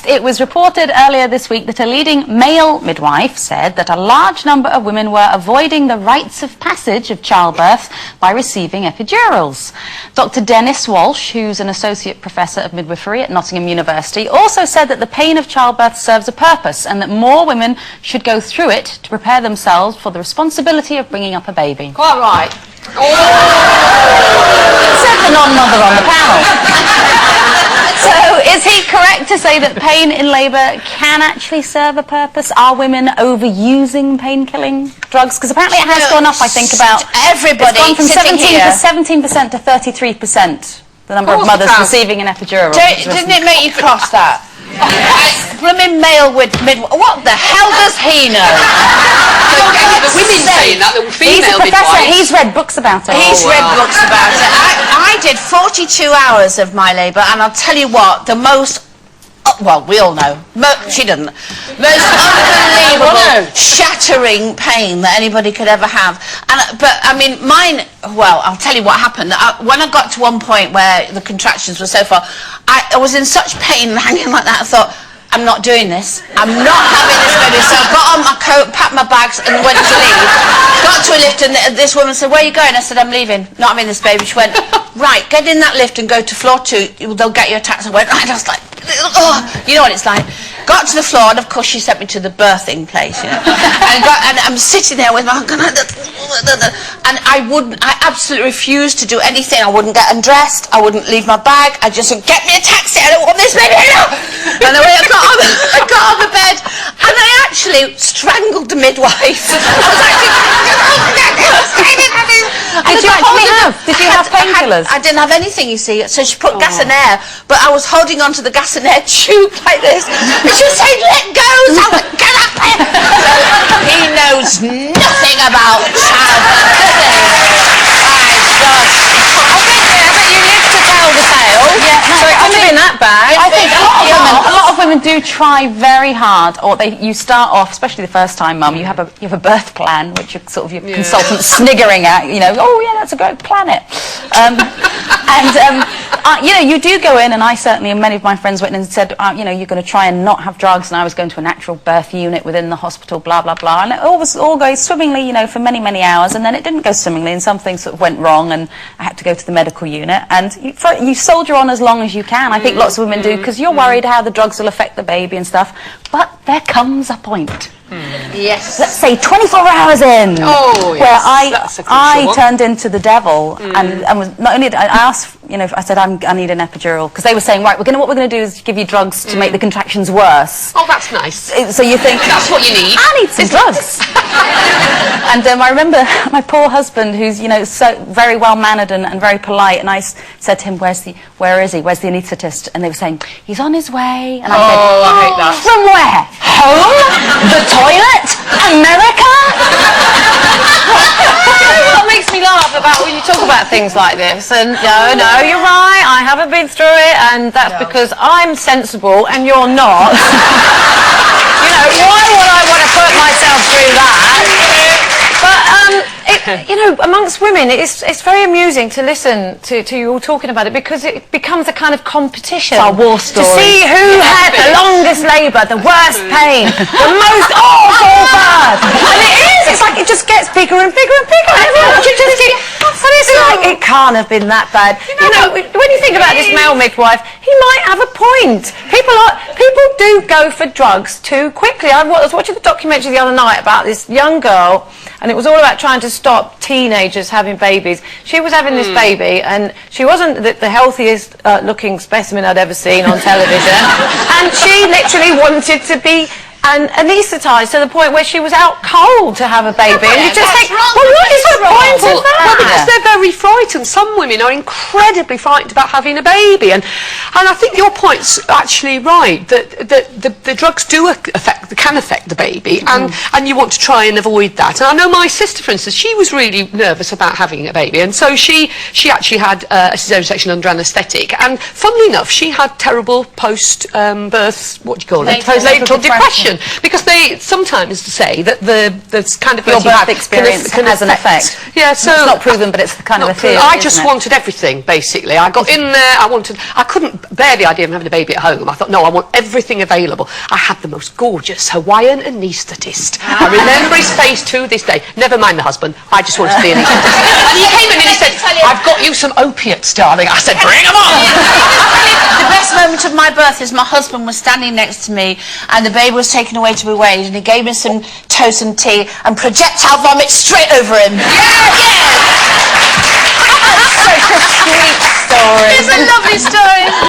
It was reported earlier this week that a leading male midwife said that a large number of women were avoiding the rites of passage of childbirth by receiving epidurals. Dr. Dennis Walsh, who's an associate professor of midwifery at Nottingham University, also said that the pain of childbirth serves a purpose and that more women should go through it to prepare themselves for the responsibility of bringing up a baby. Quite right. Said the non-mother on the panel. So, is he correct to say that pain in labour can actually serve a purpose? Are women overusing pain-killing drugs? Because apparently it has gone up, I think, about... Everybody it's gone from 17% to 33%, the number of mothers receiving an epidural. Didn't it make you cross that? Blooming male with what the hell does he know? The women saying that, the female midwives. He's read books about it. He's read books about it. I did 42 hours of my labour, and I'll tell you what, the most... well, we all know. She didn't. Most unbelievable, shattering pain that anybody could ever have. But, I mean, mine... Well, I'll tell you what happened. When I got to one point where the contractions were so far, I was in such pain hanging like that, I thought, I'm not doing this. I'm not having this baby. So I got on my coat, packed my bags, and went to leave. Got to a lift, and this woman said, where are you going? I said, I'm leaving. Not having this baby. She went, right, get in that lift and go to floor 2. They'll get you a taxi. I went, right. I was like, oh, you know what it's like. Got to the floor, and of course she sent me to the birthing place, you know. and I'm sitting there with my... And I absolutely refused to do anything. I wouldn't get undressed. I wouldn't leave my bag. I just said, get me a taxi. I don't want this baby. And the way I got on the bed, and I actually strangled the midwife. Did you have painkillers? I didn't have anything, you see. So she put gas and air, but I was holding onto the gas and air tube like this. And she said, let go. So I went, get up here. So he knows nothing about childbirth. I bet you lived to tell the tale. Yeah, no, so it couldn't have been that bad. I think a lot of women do try very hard, or you start off, especially the first time mum, you have a birth plan, which you're sort of your consultant sniggering at, you know, oh yeah, that's a great planet. You know, you do go in, and I certainly, and many of my friends went in and said, you know, you're going to try and not have drugs, and I was going to a natural birth unit within the hospital, blah, blah, blah, and it all goes swimmingly, you know, for many, many hours, and then it didn't go swimmingly, and some things sort of went wrong, and I had to go to the medical unit, and you soldier on as long as you can. I think lots of women do, because you're worried how the drugs will affect the baby and stuff, but there comes a point. Yes. Let's say 24 hours in, where I turned into the devil, and was not only I asked, you know, I said I need an epidural, because they were saying, right, what we're going to do is give you drugs to make the contractions worse. Oh, that's nice. So you think that's what you need. I need some drugs. And I remember my poor husband, who's, you know, so very well mannered and very polite, and I said to him, where is he? Where's the anaesthetist? And they were saying, he's on his way. And I said, I hate that. From where? Home? The toilet? America? What makes me laugh about when you talk about things like this, and no, you're right, I haven't been through it, and that's because I'm sensible and you're not. You know, why would I want to put myself through that? But you know, amongst women, it's very amusing to listen to you all talking about it, because it becomes a kind of competition. It's our war story. To see who had the longest labour, the worst pain, the most awful birth. And it is. It's like it just gets bigger and bigger and bigger. And it's like it can't have been that bad. You know, when you think about this male midwife, he might have a point. People do go for drugs too quickly. I was watching the documentary the other night about this young girl, and it was all about trying to stop teenagers having babies. She was having this baby, and she wasn't the healthiest looking specimen I'd ever seen on television, and she literally wanted to be anaesthetised to the point where she was out cold to have a baby. And you just think, well, what is the point of that? Well, because they're very frightened. Some women are incredibly frightened about having a baby, and I think your point's actually right, that the drugs do affect can affect the baby, and you want to try and avoid that. And I know my sister, for instance, she was really nervous about having a baby, and so she actually had a caesarean section under anaesthetic, and funnily enough, she had terrible post-birth, what do you call it? Postnatal depression, because they sometimes say that the kind of Your birth you birth have experience has an effect. Yeah, so it's not proven, but it's the kind of a theory. I just wanted everything, basically. I got in there. I couldn't bear the idea of having a baby at home. I thought, no, I want everything available. I had the most gorgeous Hawaiian anaesthetist. I remember his face to this day. Never mind the husband. I just wanted to be an anaesthetist. And he came in and he said, I've got you some opiates, darling. I said, bring them on. The best moment of my birth is my husband was standing next to me and the baby was taken away to be weighed, and he gave me some toast and tea and projectile vomit straight over him. Such a sweet story. It's a lovely story.